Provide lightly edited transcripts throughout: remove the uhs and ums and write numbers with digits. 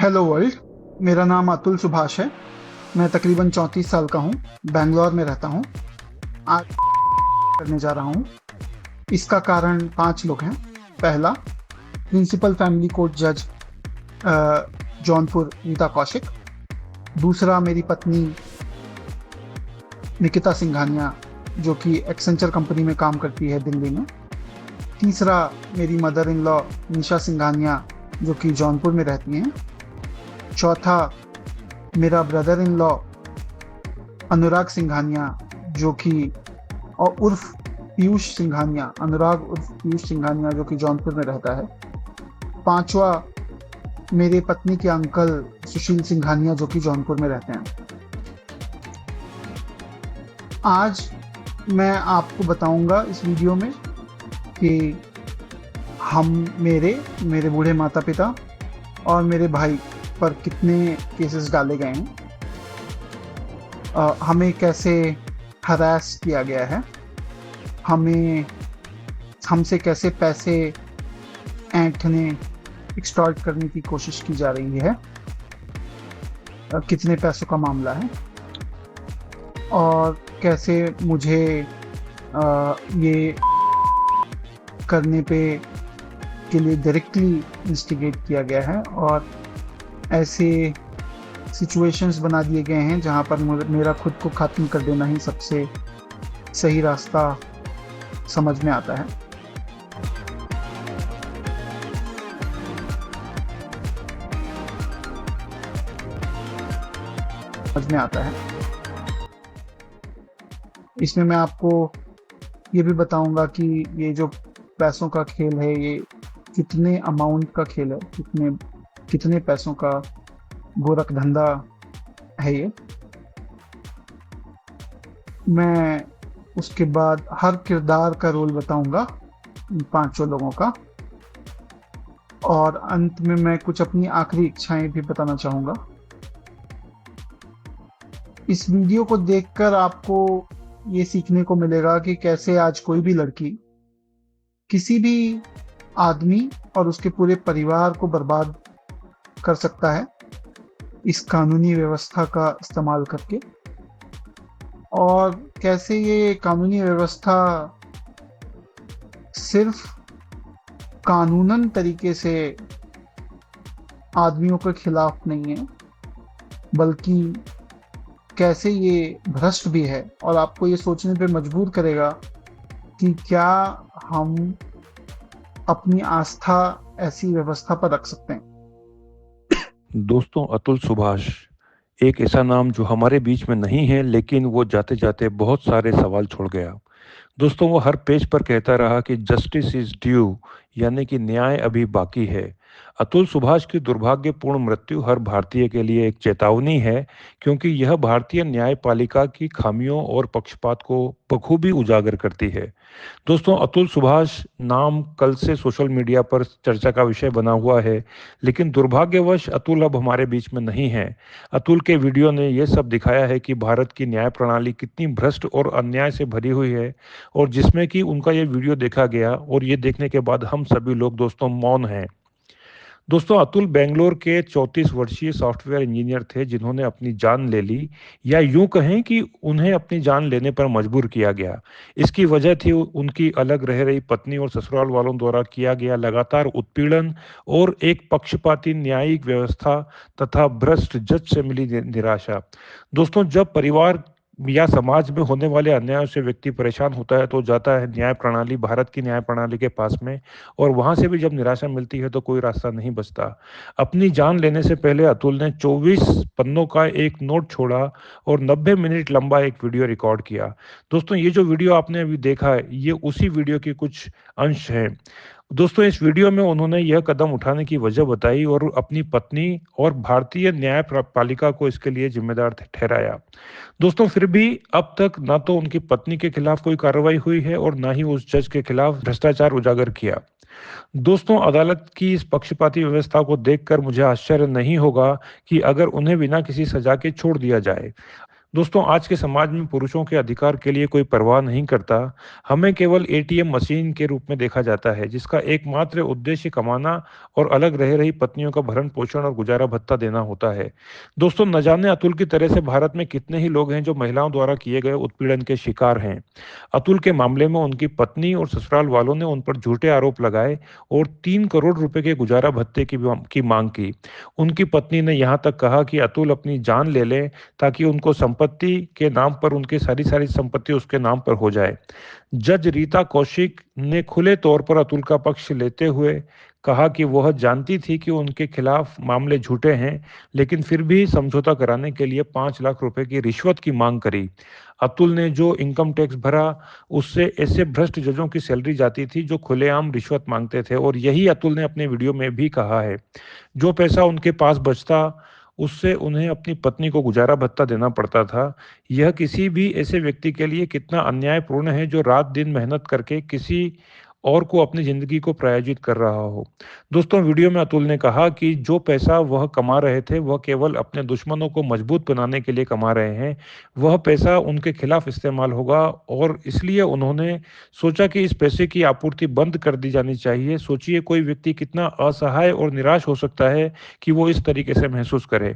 Hello world. मेरा नाम अतुल सुभाष है। मैं तकरीबन 34 साल का हूँ। बैंगलोर में रहता हूँ। आज करने जा रहा हूँ। इसका कारण 5 लोग हैं। पहला, प्रिंसिपल फैमिली कोर्ट जज जौनपुर रीता कौशिक। दूसरा, मेरी पत्नी निकिता सिंघानिया, जो कि एक्सेंचर कंपनी में काम करती है दिल्ली में। तीसरा, मेरी मदर इन लॉ निशा सिंघानिया, जो कि जौनपुर में रहती हैं। चौथा, मेरा ब्रदर इन लॉ अनुराग सिंघानिया, जो कि और उर्फ पीयूष सिंघानिया, अनुराग उर्फ पीयूष सिंघानिया, जो कि जौनपुर में रहता है। पांचवा, मेरे पत्नी के अंकल सुशील सिंघानिया, जो कि जौनपुर में रहते हैं। आज मैं आपको बताऊंगा इस वीडियो में कि हम मेरे बूढ़े माता पिता और मेरे भाई पर कितने केसेस डाले गए हैं, हमें कैसे हरास किया गया है, हमसे कैसे पैसे ऐंठने एक्सटॉर्ट करने की कोशिश की जा रही है, कितने पैसों का मामला है, और कैसे मुझे ये करने के लिए डायरेक्टली इंस्टिगेट किया गया है, और ऐसे सिचुएशंस बना दिए गए हैं जहां पर मेरा खुद को खत्म कर देना ही सबसे सही रास्ता समझ में आता है। इसमें मैं आपको ये भी बताऊंगा कि ये जो पैसों का खेल है, ये कितने अमाउंट का खेल है, कितने पैसों का गोरख धंधा है ये। मैं उसके बाद हर किरदार का रोल बताऊंगा इन 5 लोगों का, और अंत में मैं कुछ अपनी आखिरी इच्छाएं भी बताना चाहूंगा। इस वीडियो को देखकर आपको ये सीखने को मिलेगा कि कैसे आज कोई भी लड़की किसी भी आदमी और उसके पूरे परिवार को बर्बाद कर सकता है इस कानूनी व्यवस्था का इस्तेमाल करके, और कैसे ये कानूनी व्यवस्था सिर्फ कानूनन तरीके से आदमियों के खिलाफ नहीं है, बल्कि कैसे ये भ्रष्ट भी है, और आपको ये सोचने पे मजबूर करेगा कि क्या हम अपनी आस्था ऐसी व्यवस्था पर रख सकते हैं। दोस्तों, अतुल सुभाष एक ऐसा नाम जो हमारे बीच में नहीं है, लेकिन वो जाते जाते बहुत सारे सवाल छोड़ गया। दोस्तों, वो हर पेज पर कहता रहा कि जस्टिस इज ड्यू, यानी कि न्याय अभी बाकी है। अतुल सुभाष की दुर्भाग्यपूर्ण मृत्यु हर भारतीय के लिए एक चेतावनी है, क्योंकि यह भारतीय न्यायपालिका की खामियों और पक्षपात को बखूबी उजागर करती है। दोस्तों, अतुल सुभाष नाम कल से सोशल मीडिया पर चर्चा का विषय बना हुआ है, लेकिन दुर्भाग्यवश अतुल अब हमारे बीच में नहीं है। अतुल के वीडियो ने यह सब दिखाया है कि भारत की न्याय प्रणाली कितनी भ्रष्ट और अन्याय से भरी हुई है, और जिसमें कि उनका ये वीडियो देखा गया, और ये देखने के बाद हम सभी लोग दोस्तों मौन हैं। दोस्तों, अतुल बेंगलोर के 34 वर्षीय सॉफ्टवेयर इंजीनियर थे, जिन्होंने अपनी जान ले ली, या यूं कहें कि उन्हें अपनी जान लेने पर मजबूर किया गया। इसकी वजह थी उनकी अलग रह रही पत्नी और ससुराल वालों द्वारा किया गया लगातार उत्पीड़न, और एक पक्षपाती न्यायिक व्यवस्था तथा भ्रष्ट जज से मिली निराशा। दोस्तों, जब परिवार या समाज में होने वाले अन्यायों से व्यक्ति परेशान होता है तो जाता है न्याय प्रणाली, भारत की न्याय प्रणाली के पास में, और वहां से भी जब निराशा मिलती है तो कोई रास्ता नहीं बचता। अपनी जान लेने से पहले अतुल ने 24 पन्नों का एक नोट छोड़ा और 90 मिनट लंबा एक वीडियो रिकॉर्ड किया। दोस्तों, ये जो वीडियो आपने अभी देखा है, ये उसी वीडियो के कुछ अंश हैं। दोस्तों, इस वीडियो में उन्होंने यह कदम उठाने की वजह बताई और अपनी पत्नी और भारतीय न्यायपालिका को इसके लिए जिम्मेदार ठहराया। दोस्तों, फिर भी अब तक ना तो उनकी पत्नी के खिलाफ कोई कार्रवाई हुई है और ना ही उस जज के खिलाफ भ्रष्टाचार उजागर किया। दोस्तों, अदालत की इस पक्षपाती व्यवस्था को देखकर मुझे आश्चर्य नहीं होगा कि अगर उन्हें बिना किसी सजा के छोड़ दिया जाए। दोस्तों, आज के समाज में पुरुषों के अधिकार के लिए कोई परवाह नहीं करता। हमें केवल एटीएम मशीन के रूप में देखा जाता है, जिसका एकमात्र उद्देश्य कमाना और अलग रह रही पत्नियों का भरण-पोषण और गुजारा भत्ता देना होता है। दोस्तों, न जाने अतुल की तरह से भारत में कितने ही लोग हैं जो महिलाओं द्वारा किए गए उत्पीड़न के शिकार हैं। अतुल के मामले में उनकी पत्नी और ससुराल वालों ने उन पर झूठे आरोप लगाए और 3 करोड़ रुपए के गुजारा भत्ते की माँग की। उनकी पत्नी ने यहाँ तक कहा कि अतुल अपनी जान ले ले ताकि उनको संपत्ति के नाम पर उनकी सारी संपत्ति उसके नाम पर हो जाए। जज रीता कौशिक ने खुले तौर पर अतुल का पक्ष लेते हुए कहा कि वह जानती थी कि उनके खिलाफ मामले झूठे हैं, लेकिन फिर भी समझौता कराने के लिए 5 लाख रुपए की रिश्वत की मांग करी। अतुल ने जो इनकम टैक्स भरा, उससे ऐसे भ्रष्ट जजों की सैलरी जाती थी जो खुलेआम रिश्वत मांगते थे और यही अतुल ने अपने वीडियो में भी कहा है। जो पैसा उनके पास बचता, उससे उन्हें अपनी पत्नी को गुजारा भत्ता देना पड़ता था। यह किसी भी ऐसे व्यक्ति के लिए कितना अन्यायपूर्ण है जो रात-दिन मेहनत करके किसी और को अपनी ज़िंदगी को प्रायोजित कर रहा हो। दोस्तों, वीडियो में अतुल ने कहा कि जो पैसा वह कमा रहे थे, वह केवल अपने दुश्मनों को मजबूत बनाने के लिए कमा रहे हैं। वह पैसा उनके खिलाफ इस्तेमाल होगा और इसलिए उन्होंने सोचा कि इस पैसे की आपूर्ति बंद कर दी जानी चाहिए। सोचिए, कोई व्यक्ति कितना असहाय और निराश हो सकता है कि वो इस तरीके से महसूस करे।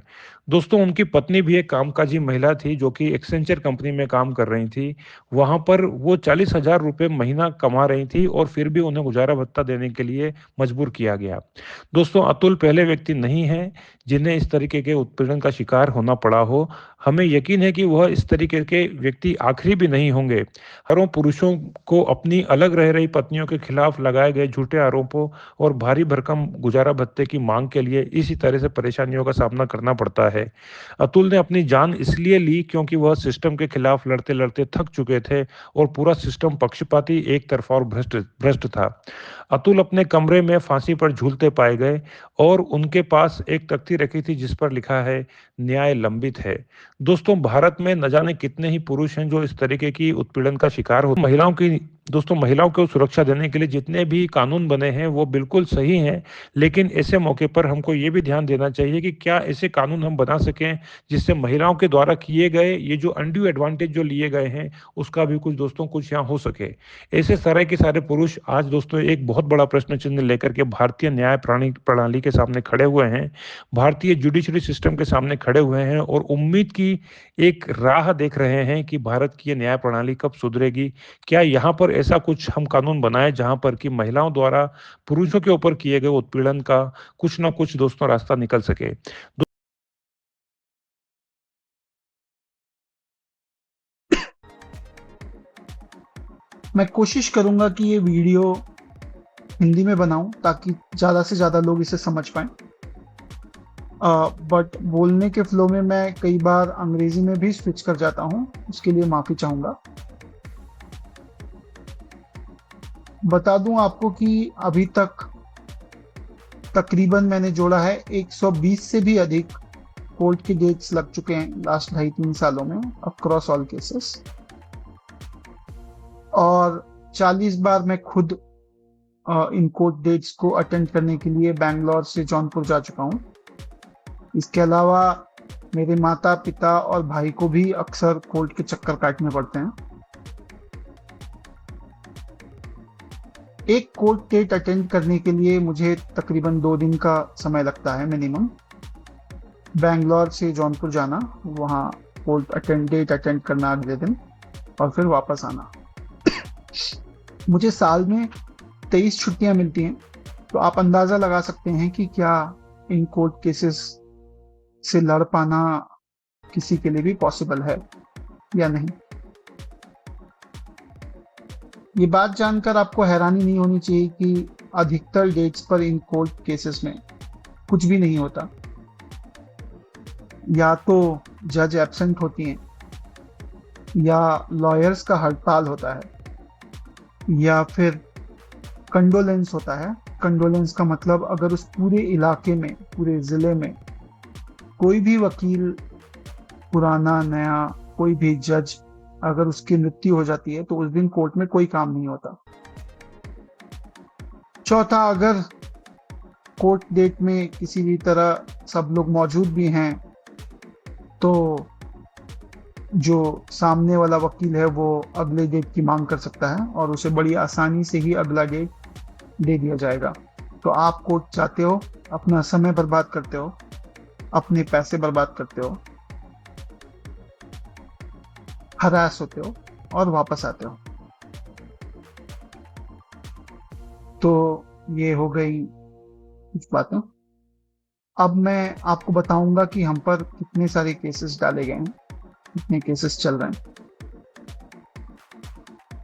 दोस्तों, उनकी पत्नी भी एक कामकाजी महिला थी जो कि एक्सेंचर कंपनी में काम कर रही थी। वहाँ पर वो 40,000 रुपए महीना कमा रही थी और फिर भी उन्हें गुजारा भत्ता देने के लिए मजबूर किया गया। दोस्तों, अतुल पहले व्यक्ति नहीं हैं जिन्हें इस तरीके के उत्पीड़न का शिकार होना पड़ा हो। हमें यकीन है कि वह इस तरीके के व्यक्ति आखिरी भी नहीं होंगे। हजारों पुरुषों को अपनी अलग रह रही पत्नियों के खिलाफ लगाए गए झूठे आरोपों और भारी भरकम गुजारा भत्ते की मांग के लिए इसी तरह से परेशानियों का सामना करना पड़ता है। अतुल ने अपनी जान इसलिए ली क्योंकि वह सिस्टम के खिलाफ लड़ते-लड़ते थक चुके थे और पूरा सिस्टम पक्षपाती, एक तरफा और भ्रष्ट भ्रष्ट था। अतुल अपने कमरे में फांसी पर झूलते पाए गए और उनके पास एक तख्ती रखी थी जिस पर लिखा है, न्याय लंबित है। दोस्तों, भारत में न जाने कितने ही पुरुष हैं जो इस तरीके की उत्पीड़न का शिकार हो महिलाओं को सुरक्षा देने के लिए जितने भी कानून बने हैं वो बिल्कुल सही हैं, लेकिन ऐसे मौके पर हमको ये भी ध्यान देना चाहिए कि क्या ऐसे कानून हम बना सकें जिससे महिलाओं के द्वारा किए गए ये जो अनड्यू एडवांटेज जो लिए गए हैं, उसका भी कुछ यहाँ हो सके। ऐसे सारे के सारे पुरुष आज दोस्तों एक बहुत बड़ा प्रश्न चिन्ह लेकर के भारतीय न्याय प्रणाली के सामने खड़े हुए हैं, भारतीय जुडिशरी सिस्टम के सामने खड़े हुए हैं और उम्मीद की एक राह देख रहे हैं कि भारत की ये न्याय प्रणाली कब सुधरेगी। क्या यहाँ पर ऐसा कुछ हम कानून बनाएं जहाँ पर कि महिलाओं द्वारा पुरुषों के ऊपर किए गए उत्पीड़न का कुछ ना कुछ दोस्तों रास्ता निकल सके। मैं कोशिश करूंगा कि ये वीडियो हिंदी में बनाऊं ताकि ज़्यादा से ज़्यादा लोग इसे समझ पाएं। बट बोलने के फ्लो में मैं कई बार अंग्रेजी में भी स्विच कर जाता हूं, उसके लिए माफ़ी चाहूँगा। बता दूं आपको कि अभी तक तकरीबन मैंने जोड़ा है 120 से भी अधिक कोर्ट के डेट्स लग चुके हैं लास्ट 2.5-3 सालों में अक्रॉस ऑल केसेस, और 40 बार मैं खुद इन कोर्ट डेट्स को अटेंड करने के लिए बैंगलोर से जौनपुर जा चुका हूँ। इसके अलावा मेरे माता पिता और भाई को भी अक्सर कोर्ट के चक्कर काटने पड़ते हैं। एक कोर्ट डेट अटेंड करने के लिए मुझे तकरीबन 2 दिन का समय लगता है मिनिमम। बैंगलोर से जौनपुर जाना, वहाँ कोर्ट डेट अटेंड करना अगले दिन और फिर वापस आना। मुझे साल में 23 छुट्टियां मिलती हैं, तो आप अंदाज़ा लगा सकते हैं कि क्या इन कोर्ट केसेस से लड़ पाना किसी के लिए भी पॉसिबल है या नहीं। ये बात जानकर आपको हैरानी नहीं होनी चाहिए कि अधिकतर डेट्स पर इन कोर्ट केसेस में कुछ भी नहीं होता। या तो जज एब्सेंट होती हैं, या लॉयर्स का हड़ताल होता है, या फिर कंडोलेंस होता है। कंडोलेंस का मतलब अगर उस पूरे इलाके में, पूरे ज़िले में कोई भी वकील, पुराना नया, कोई भी जज, अगर उसकी मृत्यु हो जाती है तो उस दिन कोर्ट में कोई काम नहीं होता। चौथा, अगर कोर्ट डेट में किसी भी तरह सब लोग मौजूद भी हैं तो जो सामने वाला वकील है वो अगले डेट की मांग कर सकता है और उसे बड़ी आसानी से ही अगला डेट दे दिया जाएगा। तो आप कोर्ट जाते हो, अपना समय बर्बाद करते हो, अपने पैसे बर्बाद करते हो, हरास होते हो और वापस आते हो। तो ये हो गई कुछ बातें। अब मैं आपको बताऊंगा कि हम पर कितने सारे केसेस डाले गए हैं, कितने केसेस चल रहे हैं।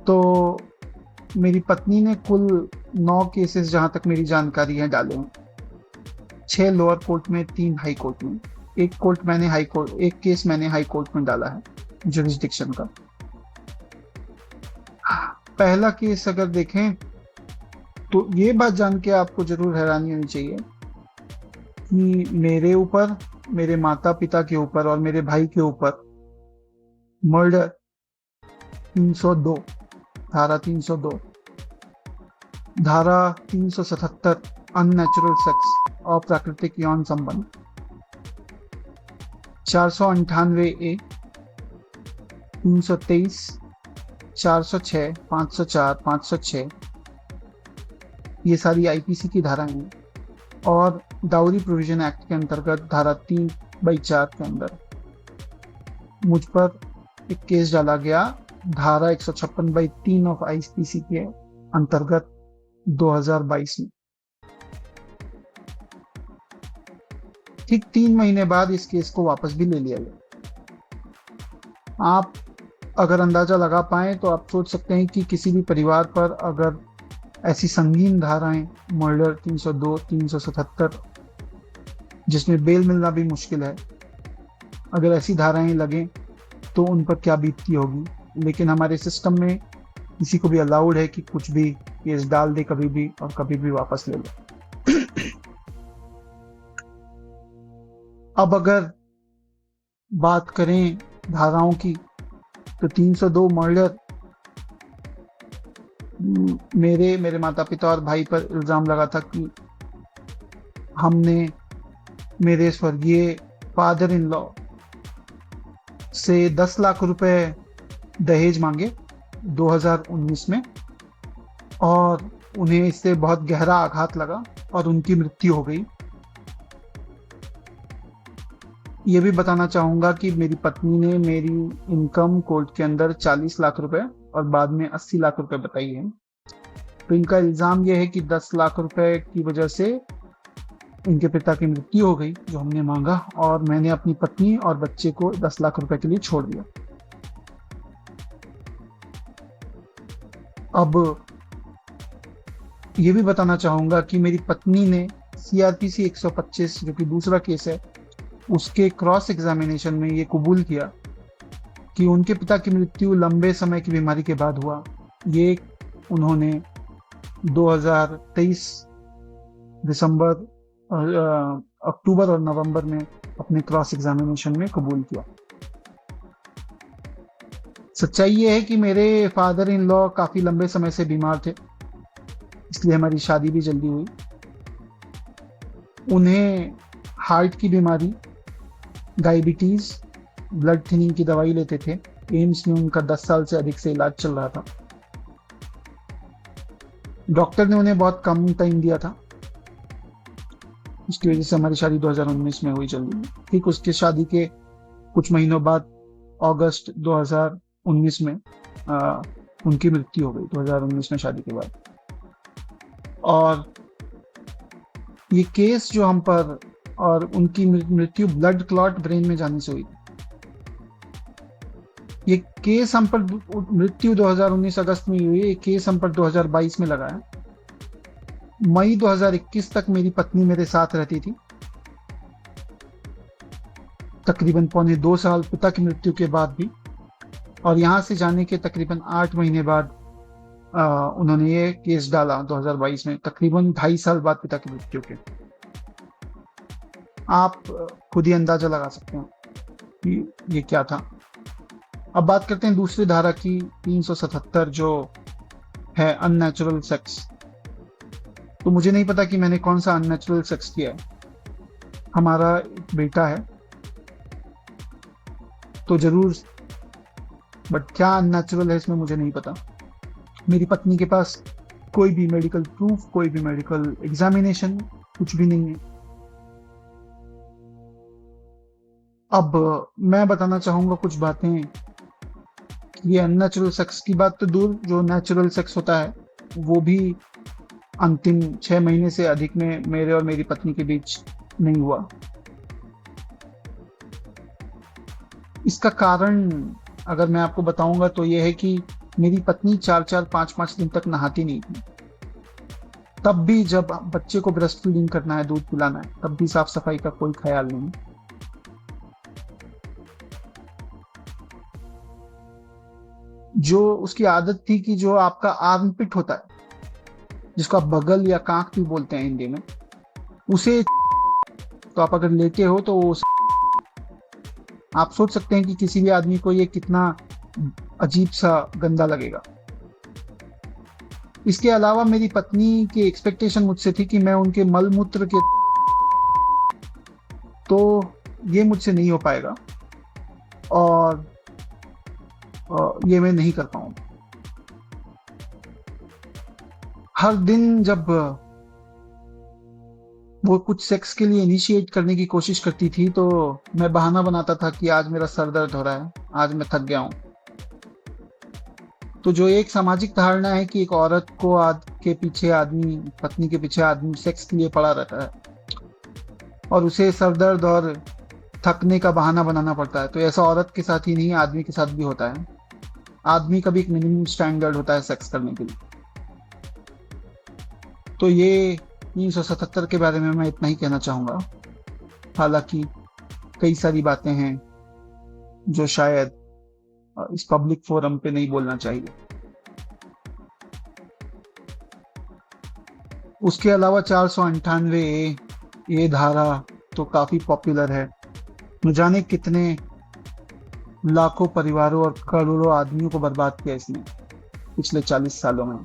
तो मेरी पत्नी ने कुल 9 केसेस, जहां तक मेरी जानकारी है, डाले हैं। 6 लोअर कोर्ट में, 3 हाई कोर्ट में। एक केस मैंने हाई कोर्ट में डाला है, जुरिस्डिक्शन का। पहला केस अगर देखें तो ये बात जान के आपको जरूर हैरानी होनी चाहिए कि मेरे ऊपर, मेरे माता पिता के ऊपर और मेरे भाई के ऊपर मर्डर 302, धारा 302, धारा 377 अननेचुरल सेक्स, अप्राकृतिक यौन संबंध, 498A, 323, 406, 504, 506, ये सारी आईपीसी की धाराएं हैं। और डाउरी प्रोविजन एक्ट के अंतर्गत धारा 3/4 के अंदर मुझ पर एक केस डाला गया, धारा 156/3 ऑफ आईपीसी के अंतर्गत 2022 में। ठीक 3 महीने बाद इस केस को वापस भी ले लिया गया। आप अगर अंदाजा लगा पाए तो आप सोच सकते हैं कि किसी भी परिवार पर अगर ऐसी संगीन धाराएं, मर्डर 302, 377, जिसमें बेल मिलना भी मुश्किल है, अगर ऐसी धाराएं लगें तो उन पर क्या बीतती होगी। लेकिन हमारे सिस्टम में किसी को भी अलाउड है कि कुछ भी केस डाल दे कभी भी और कभी भी वापस ले ले। अब अगर बात करें धाराओं की तो 302 मर्डर, मेरे माता पिता और भाई पर इल्जाम लगा था कि हमने मेरे स्वर्गीय फादर इन लॉ से 10 लाख रुपए दहेज मांगे 2019 में, और उन्हें इससे बहुत गहरा आघात लगा और उनकी मृत्यु हो गई। ये भी बताना चाहूंगा कि मेरी पत्नी ने मेरी इनकम कोर्ट के अंदर 40 लाख रुपए और बाद में 80 लाख रुपए बताई है। तो इनका इल्जाम यह है कि 10 लाख रुपए की वजह से इनके पिता की मृत्यु हो गई जो हमने मांगा, और मैंने अपनी पत्नी और बच्चे को 10 लाख रुपए के लिए छोड़ दिया। अब ये भी बताना चाहूंगा कि मेरी पत्नी ने सीआरपीसी 125, जो कि दूसरा केस है, उसके क्रॉस एग्जामिनेशन में ये कबूल किया कि उनके पिता की मृत्यु लंबे समय की बीमारी के बाद हुआ। ये उन्होंने 2023 दिसंबर, अक्टूबर और नवंबर में अपने क्रॉस एग्जामिनेशन में कबूल किया। सच्चाई ये है कि मेरे फादर इन लॉ काफी लंबे समय से बीमार थे, इसलिए हमारी शादी भी जल्दी हुई। उन्हें हार्ट की बीमारी, डायबिटीज, ब्लड थिनिंग की दवाई लेते थे। एम्स में उनका 10 साल से अधिक से इलाज चल रहा था। डॉक्टर ने उन्हें बहुत कम टाइम दिया था, इसकी वजह से हमारी शादी 2019 में हुई जल्दी। ठीक उसके शादी के कुछ महीनों बाद अगस्त 2019 में उनकी मृत्यु हो गई, 2019 में शादी के बाद। और ये केस जो हम पर, और उनकी मृत्यु ब्लड क्लॉट ब्रेन में जाने से हुई। ये केस हम पर, मृत्यु 2019 अगस्त में हुई, ये केस हम पर 2022 में लगा है। मई 2021 तक मेरी पत्नी मेरे साथ रहती थी, तकरीबन 2.25 साल पिता की मृत्यु के बाद भी। और यहाँ से जाने के तकरीबन 8 महीने बाद उन्होंने ये केस डाला 2022 में, तकरीबन 2.5 साल बाद पिता की मृत्यु के। आप खुद ही अंदाजा लगा सकते हैं कि ये क्या था। अब बात करते हैं दूसरी धारा की, 377, जो है अननेचुरल सेक्स। तो मुझे नहीं पता कि मैंने कौन सा अननेचुरल सेक्स किया है। हमारा एक बेटा है, तो जरूर बट क्या अननेचुरल है इसमें मुझे नहीं पता। मेरी पत्नी के पास कोई भी मेडिकल प्रूफ, कोई भी मेडिकल एग्जामिनेशन, कुछ भी नहीं है। अब मैं बताना चाहूंगा कुछ बातें। ये अननेचुरल सेक्स की बात तो दूर, जो नेचुरल सेक्स होता है वो भी अंतिम 6 महीने से अधिक में मेरे और मेरी पत्नी के बीच नहीं हुआ। इसका कारण अगर मैं आपको बताऊंगा तो ये है कि मेरी पत्नी 4-4, 5-5 दिन तक नहाती नहीं थी। तब भी जब बच्चे को ब्रेस्ट फीडिंग करना है, दूध पिलाना है, तब भी साफ सफाई का कोई ख्याल नहीं। जो उसकी आदत थी कि जो आपका आर्मपिट होता है, जिसको आप बगल या कांख भी बोलते हैं हिंदी में, उसे तो आप अगर लेटे हो तो आप सोच सकते हैं कि किसी भी आदमी को ये कितना अजीब सा गंदा लगेगा। इसके अलावा मेरी पत्नी की एक्सपेक्टेशन मुझसे थी कि मैं उनके मल मूत्र के, तो ये मुझसे नहीं हो पाएगा और ये मैं नहीं कर पाऊंगा। हर दिन जब वो कुछ सेक्स के लिए इनिशिएट करने की कोशिश करती थी तो मैं बहाना बनाता था कि आज मेरा सर दर्द हो रहा है, आज मैं थक गया हूं। तो जो एक सामाजिक धारणा है कि एक औरत को के पीछे आदमी, पत्नी के पीछे आदमी सेक्स के लिए पड़ा रहता है और उसे सर दर्द और थकने का बहाना बनाना पड़ता है, तो ऐसा औरत के साथ ही नहीं आदमी के साथ भी होता है। आदमी का भी एक मिनिमम स्टैंडर्ड होता है सेक्स करने के लिए। तो ये 377 के बारे में मैं इतना ही कहना चाहूंगा। हालांकि कई सारी बातें हैं जो शायद इस पब्लिक फोरम पे नहीं बोलना चाहिए। उसके अलावा 498 ये धारा तो काफी पॉपुलर है। न जाने कितने लाखों परिवारों और करोड़ों आदमियों को बर्बाद किया इसने पिछले 40 सालों में।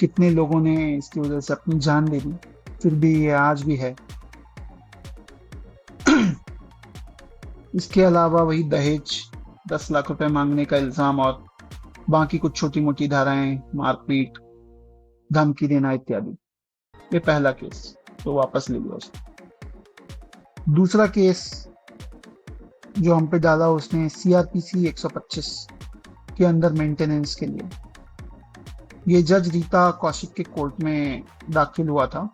कितने लोगों ने इसकी वजह से अपनी जान ले ली, फिर भी ये आज भी है। इसके अलावा वही दहेज, 10 लाख रुपए मांगने का इल्जाम और बाकी कुछ छोटी मोटी धाराएं, मारपीट, धमकी देना इत्यादि। ये पहला केस तो वापस ले लिया उसने। दूसरा केस जो हम पे डाला उसने CRPC 125 के अंदर मेंटेनेंस के लिए। ये जज रीता कौशिक के कोर्ट में दाखिल हुआ था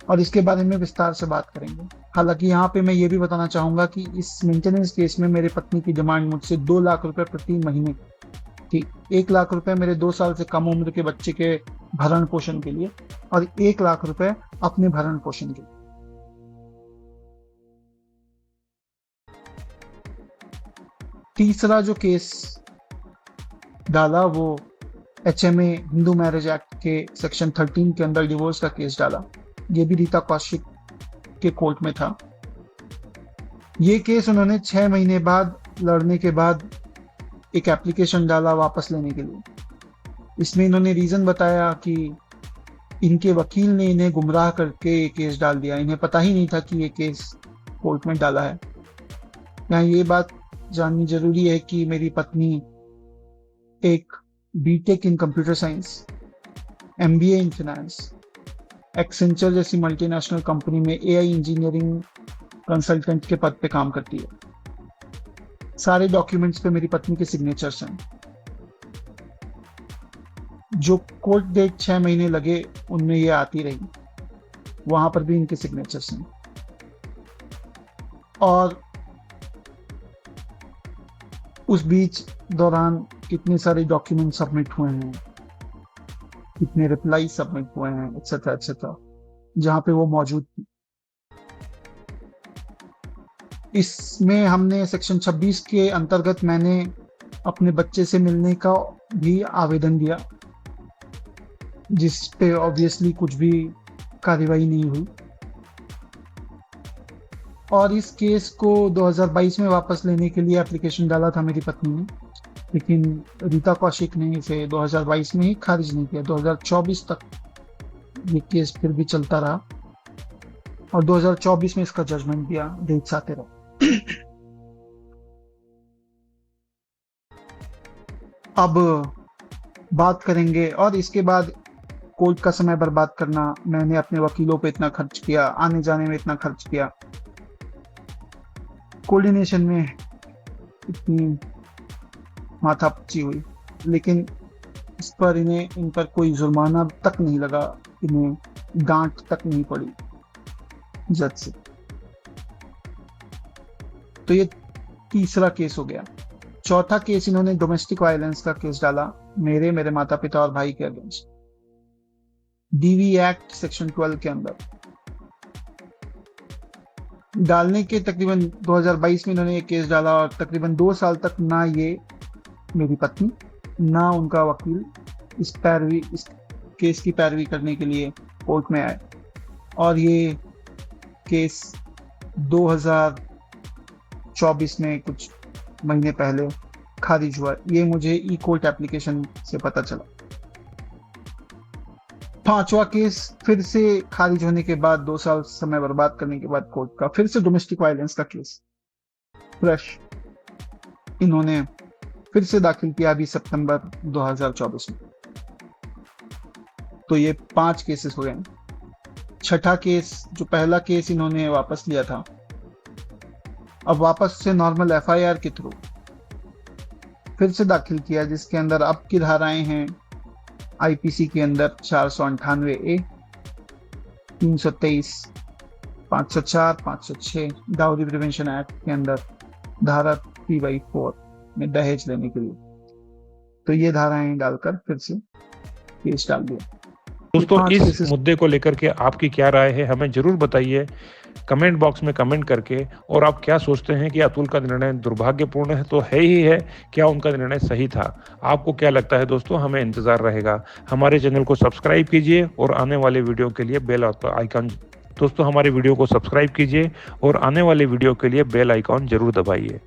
और इसके बारे में विस्तार से बात करेंगे। हालांकि यहाँ पे मैं ये भी बताना चाहूंगा कि इस मेंटेनेंस केस में मेरे पत्नी की डिमांड मुझसे 2 लाख रुपए प्रति महीने थी। 1 लाख रुपए मेरे 2 साल से कम उम्र के बच्चे के भरण पोषण के लिए और 1 लाख रुपए अपने भरण पोषण के लिए। तीसरा जो केस डाला वो HMA हिंदू मैरिज एक्ट के सेक्शन 13 के अंदर डिवोर्स का केस डाला। ये भी रीता कौशिक के कोर्ट में था। ये केस उन्होंने 6 महीने बाद लड़ने के बाद एक एप्लीकेशन डाला वापस लेने के लिए। इसमें इन्होंने रीजन बताया कि इनके वकील ने इन्हें गुमराह करके ये केस डाल दिया, इन्हें पता ही नहीं था कि ये केस कोर्ट में डाला है। यहाँ ये बात जाननी जरूरी है कि मेरी पत्नी एक BTech in computer science, MBA in finance, Accenture जैसी मल्टीनेशनल कंपनी में AI इंजीनियरिंग कंसल्टेंट के पद पे काम करती है। सारे डॉक्यूमेंट्स पे मेरी पत्नी के सिग्नेचर्स हैं। जो कोर्ट डेट 6 महीने लगे उनमें ये आती रही, वहां पर भी इनके सिग्नेचर्स हैं। और उस बीच दौरान कितने सारे डॉक्यूमेंट सबमिट हुए हैं, कितने रिप्लाई सबमिट हुए हैं, एक्सेट्रा एक्सेट्रा, जहां पे वो मौजूद थी। इसमें हमने सेक्शन 26 के अंतर्गत मैंने अपने बच्चे से मिलने का भी आवेदन दिया, जिस पे ऑब्वियसली कुछ भी कार्रवाई नहीं हुई। और इस केस को 2022 में वापस लेने के लिए एप्लीकेशन डाला था मेरी पत्नी ने, लेकिन रीता कौशिक ने इसे 2022 में ही खारिज नहीं किया। 2024 तक ये केस फिर भी चलता रहा और 2024 में इसका जजमेंट दिया। डेट्स आते रहे। अब बात करेंगे, और इसके बाद कोर्ट का समय बर्बाद करना, मैंने अपने वकीलों पे इतना खर्च किया, आने जाने में इतना खर्च किया, कोऑर्डिनेशन में इतनी माथापच्ची हुई, लेकिन इस पर इन पर कोई जुर्माना तक नहीं लगा, इन्हें डांट तक नहीं पड़ी जज से। तो ये तीसरा केस हो गया। चौथा केस इन्होंने डोमेस्टिक वायलेंस का केस डाला मेरे माता पिता और भाई के अगेंस्ट, डीवी एक्ट सेक्शन 12 के अंदर। डालने के तकरीबन 2022 में इन्होंने ये केस डाला, और तकरीबन 2 साल तक ना ये मेरी पत्नी ना उनका वकील इस केस की पैरवी करने के लिए कोर्ट में आए, और ये केस 2024 में कुछ महीने पहले खारिज हुआ। ये मुझे ई कोर्ट एप्लीकेशन से पता चला। पांचवा केस फिर से खारिज होने के बाद, 2 साल समय बर्बाद करने के बाद कोर्ट का फिर से डोमेस्टिक वायलेंस का केस फ्रेश इन्होंने फिर से दाखिल किया अभी सितंबर 2024 में। तो ये 5 केसेस हो गए। छठा केस, जो पहला केस इन्होंने वापस लिया था, अब वापस से नॉर्मल एफआईआर के थ्रू फिर से दाखिल किया, जिसके अंदर अब की धाराएं हैं आईपीसी के अंदर 498A, 323, 504, 506, डाउरी प्रिवेंशन एक्ट के अंदर धारा 3/4 में दहेज लेने के लिए। तो ये धाराएं डालकर फिर से केस डाल दिया। दोस्तों, इस मुद्दे को लेकर के आपकी क्या राय है, हमें जरूर बताइए कमेंट बॉक्स में कमेंट करके। और आप क्या सोचते हैं कि अतुल का निर्णय दुर्भाग्यपूर्ण है तो है ही है, क्या उनका निर्णय सही था? आपको क्या लगता है दोस्तों? हमें इंतजार रहेगा। हमारे चैनल को सब्सक्राइब कीजिए और आने वाले वीडियो के लिए बेल आइकन दोस्तों हमारे वीडियो को सब्सक्राइब कीजिए और आने वाले वीडियो के लिए बेल आइकॉन जरूर दबाइए।